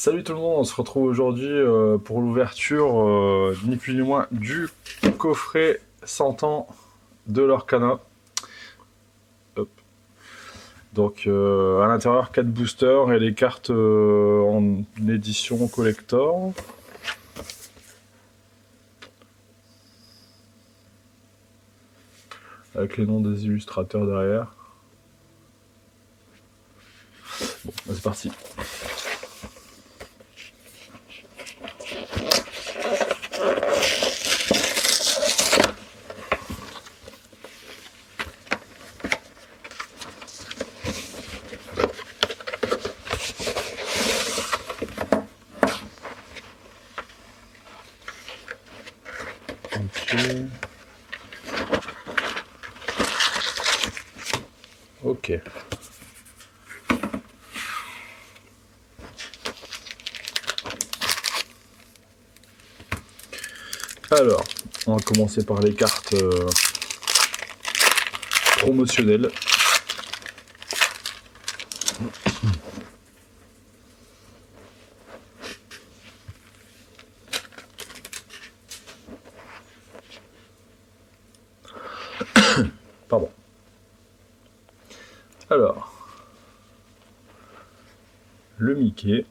Salut tout le monde, on se retrouve aujourd'hui pour l'ouverture, ni plus ni moins, du coffret 100 ans de l'Orcana. Hop. Donc à l'intérieur 4 boosters et les cartes en édition collector. Avec les noms des illustrateurs derrière. Bon, bah, c'est parti. Ok. Alors, on va commencer par les cartes promotionnelles. Pardon. Alors, le Mickey,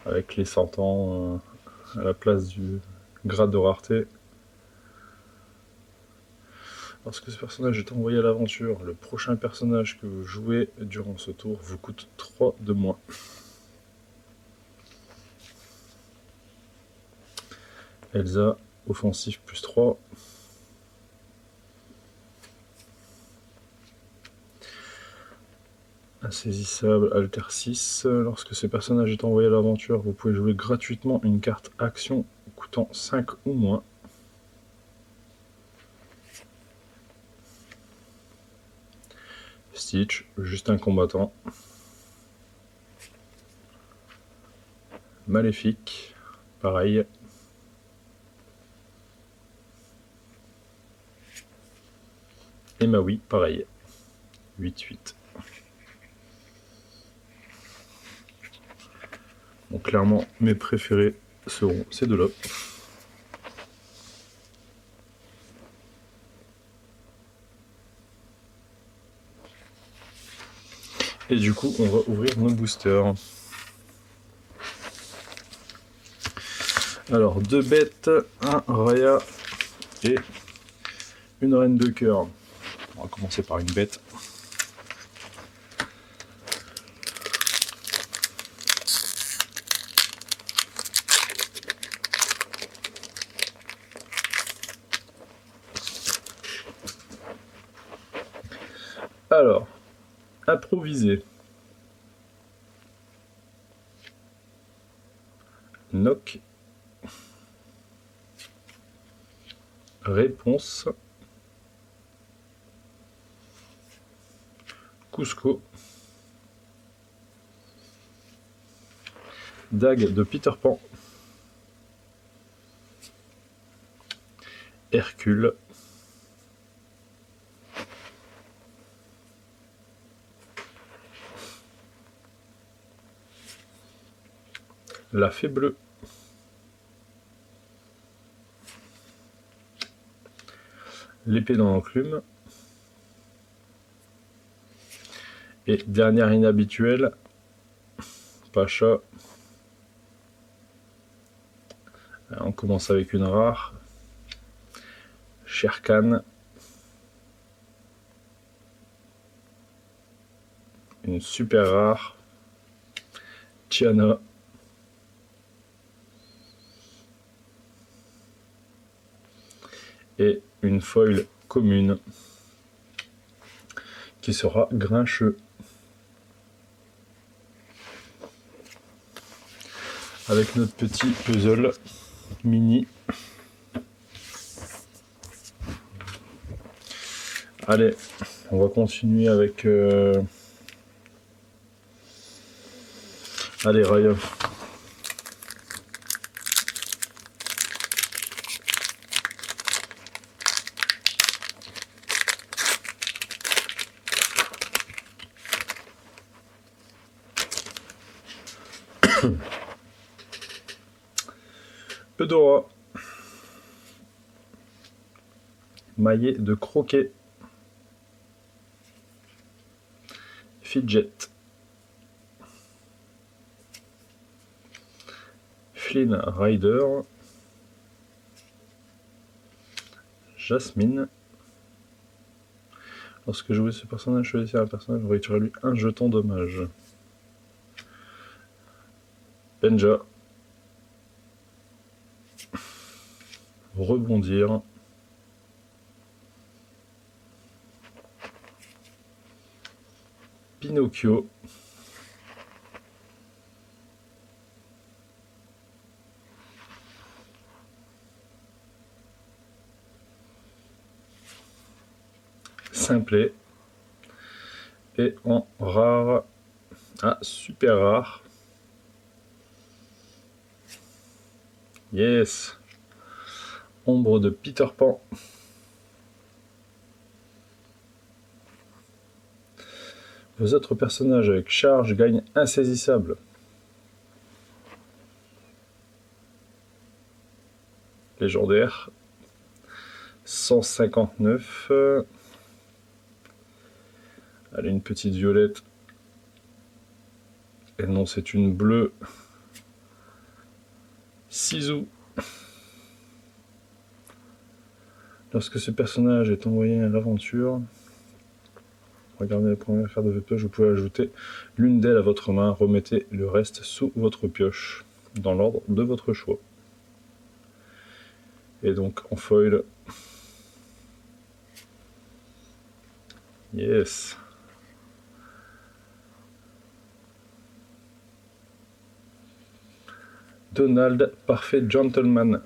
avec les 100 ans à la place du grade de rareté. Lorsque ce personnage est envoyé à l'aventure, le prochain personnage que vous jouez durant ce tour vous coûte 3 de moins. Elsa, offensif plus 3. Insaisissable, alter 6. Lorsque ce personnage est envoyé à l'aventure, vous pouvez jouer gratuitement une carte action coûtant 5 ou moins. Stitch, juste un combattant. Maléfique, pareil. Et Maui, pareil. 8-8. Donc clairement, mes préférés seront ces deux-là. Et du coup, on va ouvrir nos boosters. Alors, 2 bêtes, un Raya et une reine de cœur. On va commencer par une bête. Alors, improviser. Knock. Réponse. Cusco. Dague de Peter Pan. Hercule. La fée bleue. L'épée dans l'enclume. Et dernière inhabituelle, Pacha. On commence avec une rare. Shere Khan. Une super rare. Tiana. Et une foil commune qui sera Grincheux. Avec notre petit puzzle mini. Allez, on va continuer avec... Allez, Raya. Eudora. Maillet de croquet. Fidget. Flynn Rider. Jasmine. Lorsque jouez ce personnage, choisissez un personnage, vous retirez lui un jeton dommage. Benja. Rebondir. Pinocchio. Simplet. Et en rare, super rare. Yes. Ombre de Peter Pan. Vos autres personnages avec charge gagnent insaisissable. Légendaire. 159. Allez, une petite violette. Et non, c'est une bleue. Sisu. Lorsque ce personnage est envoyé à l'aventure, regardez la première carte de votre pioche, vous pouvez ajouter l'une d'elles à votre main, remettez le reste sous votre pioche, dans l'ordre de votre choix. Et donc en foil, yes. Donald, parfait gentleman.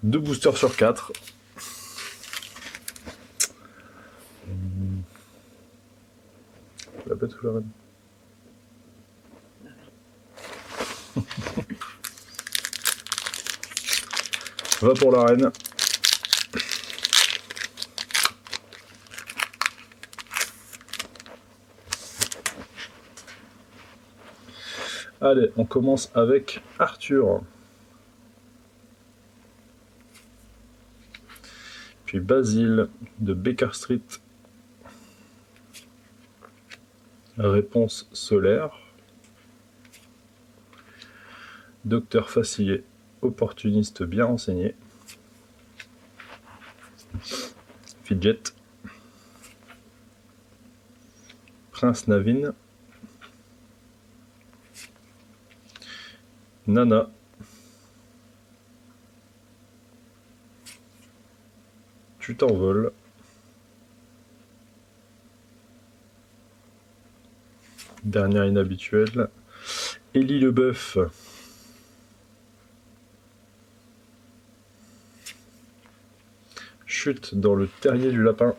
Deux boosters sur 4. La bête ou la reine? Va pour la reine. Allez, on commence avec Arthur. Puis Basile de Baker Street. Réponse solaire. Docteur Facilier, opportuniste bien renseigné. Fidget. Prince Navin. Nana. Tu t'envoles. Dernière inhabituelle. Élie Leboeuf. Chute dans le terrier du lapin.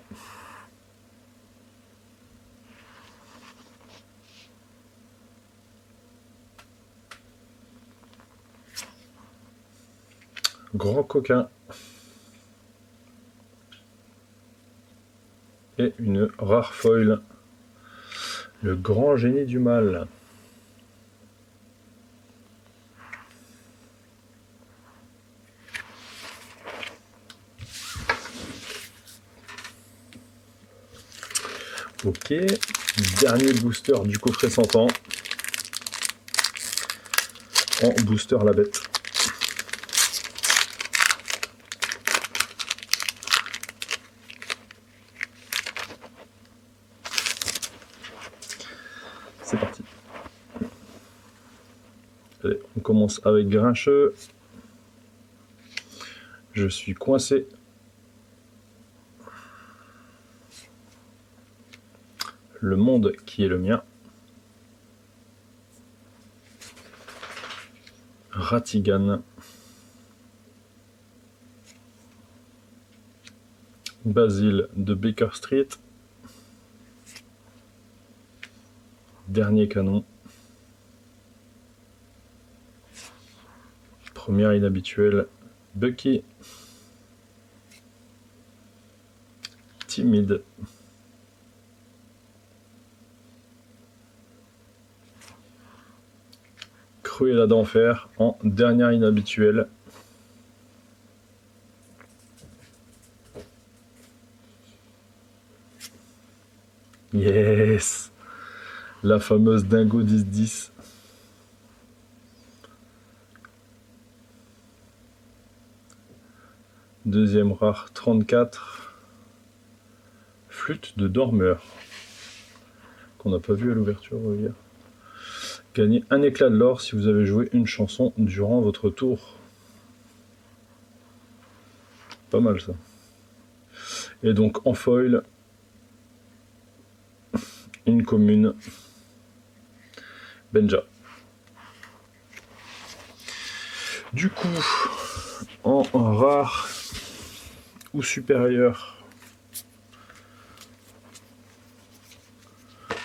Grand coquin. Et une rare foil. Le grand génie du mal. Ok, dernier booster du coffret 100 ans. En booster la bête. C'est parti. Allez, on commence avec Grincheux. Je suis coincé. Le monde qui est le mien. Ratigan. Basile de Baker Street. Dernier canon. Première inhabituelle, Bucky. Timide. Cruella d'enfer en dernière inhabituelle. Yes! La fameuse Dingo 10-10. Deuxième rare 34. Flûte de dormeur. Qu'on n'a pas vu à l'ouverture hier. Gagnez un éclat de l'or si vous avez joué une chanson durant votre tour. Pas mal ça. Et donc en foil, une commune. Benja. Du coup, en rare ou supérieur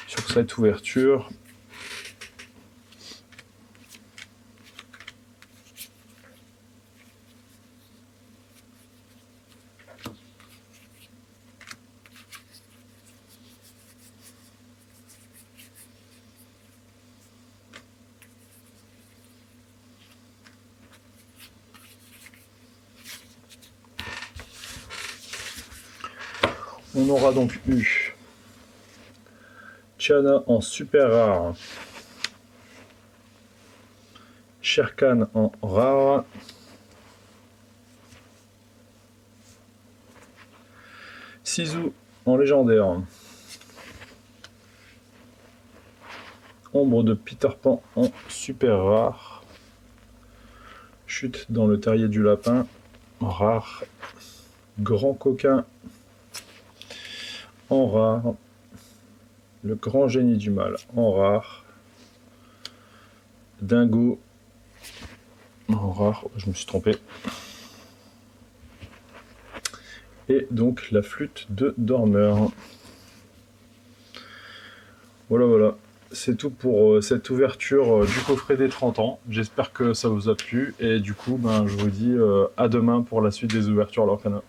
sur cette ouverture, on aura donc eu Tiana en super rare, Sherkan en rare, Sisu en légendaire, Ombre de Peter Pan en super rare, Chute dans le terrier du lapin en rare, Grand coquin en rare, le grand génie du mal en rare, Dingo en rare, je me suis trompé, et donc la flûte de dormeur. Voilà, c'est tout pour cette ouverture du coffret des 30 ans. J'espère que ça vous a plu, et du coup je vous dis à demain pour la suite des ouvertures Lorcana.